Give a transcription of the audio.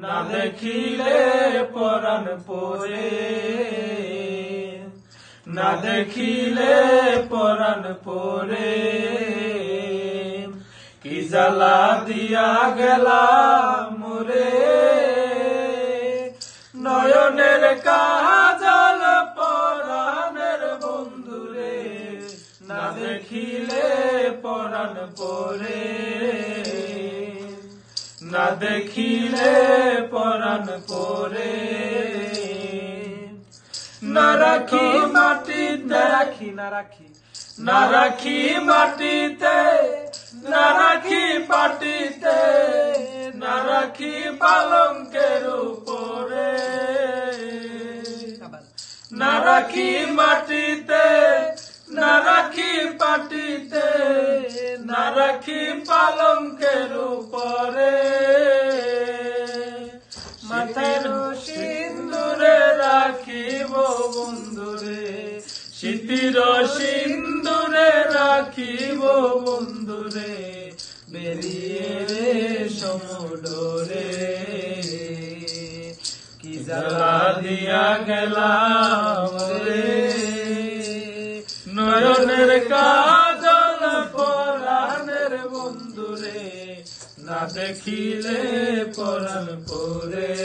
না দেখিলে পরাণ পরে, না দেখিলে পরাণ পরে। কি জ্বালা দিয়া গেলা মোরে, নয়নের কাজল পরাণের বন্ধুরে। না দেখিলে পরাণ পরে, না দেখিলে পরাণ পরে। না রাখি মাটিতে, না রাখি, না রাখি মাটিতে, না রাখি পাটিতে, না রাখি পালঙ্কের উপরে। না রাখি মাটিতে, না রাখি পাটিতে, না রাখি পালঙ্কের উপরে। মাথার সিন্দুরে রাখিব বন্ধুরে, স্মৃতির সিন্দুরে রাখিব বন্ধুরে। বেরিয়ে রে সমুদরে, কি জ্বালা দিয়া গেলাম রে, নয়নের কাজল পরাণের বন্ধুরে। না দেখিলে পরাণ পরে।